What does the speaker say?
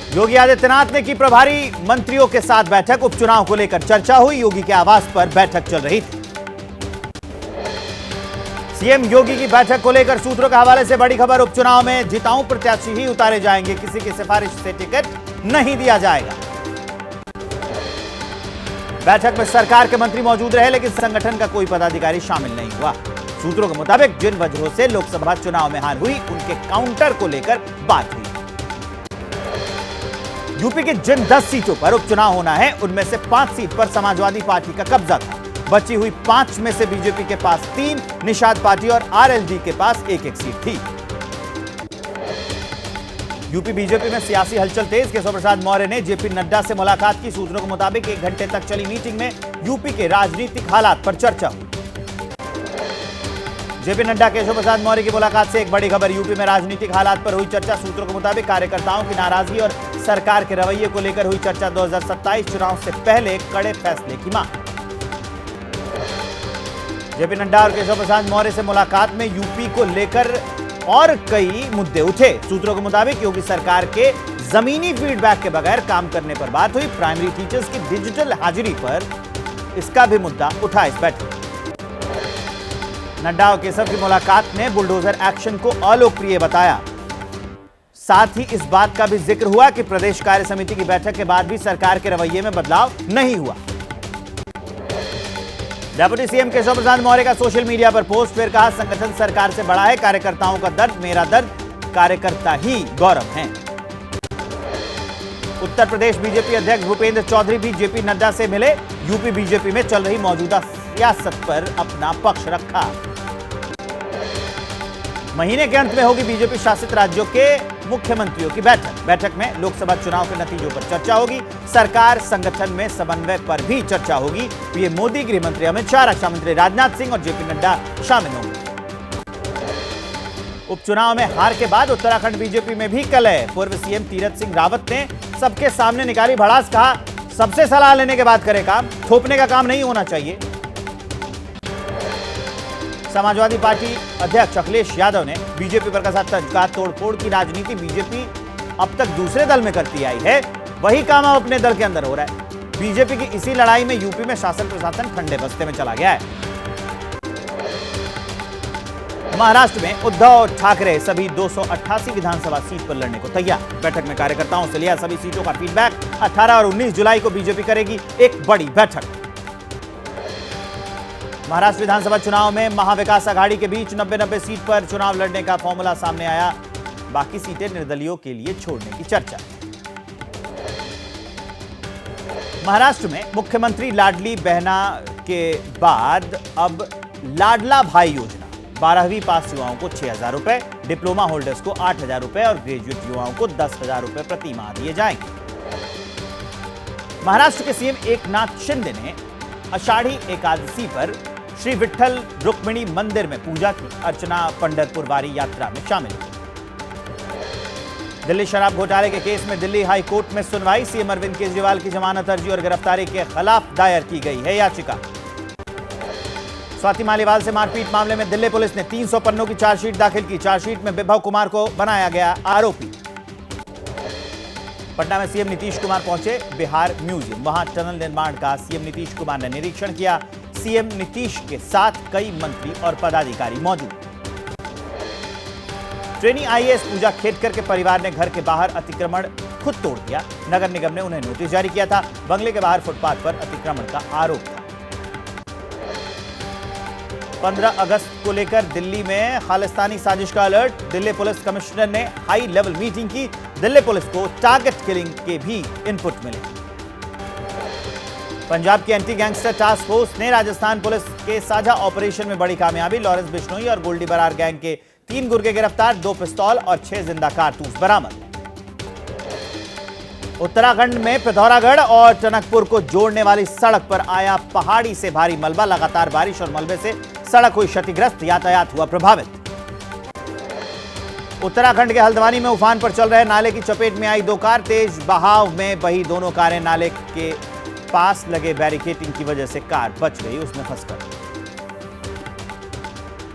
योगी आदित्यनाथ ने की प्रभारी मंत्रियों के साथ बैठक। उपचुनाव को लेकर चर्चा हुई। योगी के आवास पर बैठक चल रही थी। सीएम योगी की बैठक को लेकर सूत्रों के हवाले से बड़ी खबर। उपचुनाव में जिताऊ प्रत्याशी ही उतारे जाएंगे, किसी की सिफारिश से टिकट नहीं दिया जाएगा। बैठक में सरकार के मंत्री मौजूद रहे, लेकिन संगठन का कोई पदाधिकारी शामिल नहीं हुआ। सूत्रों के मुताबिक जिन वजहों से लोकसभा चुनाव में हार हुई, उनके काउंटर को लेकर बात हुई। यूपी की जिन 10 सीटों पर उपचुनाव होना है, उनमें से 5 सीट पर समाजवादी पार्टी का कब्जा था। बची हुई 5 में से बीजेपी के पास 3, निषाद पार्टी और आरएलडी के पास 1-1 सीट थी। यूपी बीजेपी में सियासी हलचल तेज। केशव प्रसाद मौर्य ने जेपी नड्डा से मुलाकात की। सूत्रों के मुताबिक 1 घंटे तक चली मीटिंग में यूपी के राजनीतिक हालात पर चर्चा हुई। जेपी नड्डा केशव प्रसाद मौर्य की मुलाकात से एक बड़ी खबर। यूपी में राजनीतिक हालात पर हुई चर्चा। सूत्रों के मुताबिक कार्यकर्ताओं की नाराजगी और सरकार के रवैये को लेकर हुई चर्चा। 2027 चुनाव से पहले कड़े फैसले की मांग। जेपी नड्डा और केशव प्रसाद मौर्य से मुलाकात में यूपी को लेकर और कई मुद्दे उठे। सूत्रों के मुताबिक योगी सरकार के जमीनी फीडबैक के बगैर काम करने पर बात हुई। प्राइमरी टीचर्स की डिजिटल हाजिरी पर इसका भी मुद्दा उठा इस बैठक। नड्डा और केशव की मुलाकात ने बुलडोजर एक्शन को अलोकप्रिय बताया। साथ ही इस बात का भी जिक्र हुआ कि प्रदेश कार्य समिति की बैठक के बाद भी सरकार के रवैये में बदलाव नहीं हुआ। डेप्यूटी सीएम केशव प्रसाद मौर्य का सोशल मीडिया पर पोस्ट। फिर कहा, संगठन सरकार से बड़ा है, कार्यकर्ताओं का दर्द मेरा दर्द, कार्यकर्ता ही गौरव हैं। उत्तर प्रदेश बीजेपी अध्यक्ष भूपेंद्र चौधरी भी जेपी नड्डा से मिले। यूपी बीजेपी में चल रही मौजूदा सियासत पर अपना पक्ष रखा। महीने के अंत में होगी बीजेपी शासित राज्यों के मुख्यमंत्रियों की बैठक। बैठक में लोकसभा चुनाव के नतीजों पर चर्चा होगी। सरकार संगठन में समन्वय पर भी चर्चा होगी। पीएम मोदी, गृह मंत्री अमित शाह, रक्षा मंत्री राजनाथ सिंह और जेपी नड्डा शामिल होंगे। उपचुनाव में हार के बाद उत्तराखंड बीजेपी में भी कलह। पूर्व सीएम तीरथ सिंह रावत ने सबके सामने निकाली भड़ास। कहा, सबसे सलाह लेने के बाद करे काम, थोपने का काम नहीं होना चाहिए। समाजवादी पार्टी अध्यक्ष अखिलेश यादव ने बीजेपी पर कसा तंज। कहा, तोड़फोड़ की राजनीति बीजेपी अब तक दूसरे दल में करती आई है, वही काम अब अपने दल के अंदर हो रहा है। बीजेपी की इसी लड़ाई में यूपी में शासन प्रशासन ठंडे बस्ते में चला गया है। महाराष्ट्र में उद्धव ठाकरे सभी 288 विधानसभा सीट पर लड़ने को तैयार। बैठक में कार्यकर्ताओं से लिया सभी सीटों का फीडबैक। 18 और 19 जुलाई को बीजेपी करेगी एक बड़ी बैठक। महाराष्ट्र विधानसभा चुनाव में महाविकास आघाड़ी के बीच 90-90 सीट पर चुनाव लड़ने का फॉर्मूला सामने आया। बाकी सीटें निर्दलीयों के लिए छोड़ने की चर्चा। महाराष्ट्र में मुख्यमंत्री लाडली बहना के बाद अब लाडला भाई योजना 12वीं पास युवाओं को 6,000 रुपए, डिप्लोमा होल्डर्स को 8,000 रुपए और ग्रेजुएट युवाओं को 10,000 रुपए प्रति माह दिए जाएंगे। महाराष्ट्र के सीएम एकनाथ शिंदे ने आषाढ़ी एकादशी पर श्री विठ्ठल रुक्मिणी मंदिर में पूजा की। अर्चना पंढरपुर वारी यात्रा में शामिल हुई। दिल्ली शराब घोटाले के केस में दिल्ली हाई कोर्ट में सुनवाई। सीएम अरविंद केजरीवाल की जमानत अर्जी और गिरफ्तारी के खिलाफ दायर की गई है याचिका। स्वाति मालीवाल से मारपीट मामले में दिल्ली पुलिस ने 300 पन्नों की चार्जशीट दाखिल की। चार्जशीट में विभव कुमार को बनाया गया आरोपी। पटना में सीएम नीतीश कुमार पहुंचे बिहार म्यूजियम। वहां टनल निर्माण का सीएम नीतीश कुमार ने निरीक्षण किया। सीएम नीतीश के साथ कई मंत्री और पदाधिकारी मौजूद। ट्रेनी आईएएस पूजा खेडकर के परिवार ने घर के बाहर अतिक्रमण खुद तोड़ दिया। नगर निगम ने उन्हें नोटिस जारी किया था। बंगले के बाहर फुटपाथ पर अतिक्रमण का आरोप था। 15 अगस्त को लेकर दिल्ली में खालिस्तानी साजिश का अलर्ट। दिल्ली पुलिस कमिश्नर ने हाई लेवल मीटिंग की। दिल्ली पुलिस को टारगेट किलिंग के भी इनपुट मिले। पंजाब की एंटी गैंगस्टर टास्क फोर्स ने राजस्थान पुलिस के साझा ऑपरेशन में बड़ी कामयाबी। लॉरेंस बिश्नोई और गोल्डी बरार गैंग के 3 गुर्गे गिरफ्तार। 2 पिस्तौल और 6 जिंदा कारतूस बरामद। उत्तराखंड में पिथौरागढ़ और टनकपुर को जोड़ने वाली सड़क पर आया पहाड़ी से भारी मलबा। लगातार बारिश और मलबे से सड़क हुई क्षतिग्रस्त, यातायात हुआ प्रभावित। उत्तराखंड के हल्द्वानी में उफान पर चल रहे नाले की चपेट में आई 2 कार। तेज बहाव में बही दोनों कारें। नाले के पास लगे बैरिकेडिंग की वजह से कार बच गई उसमें फंसकर।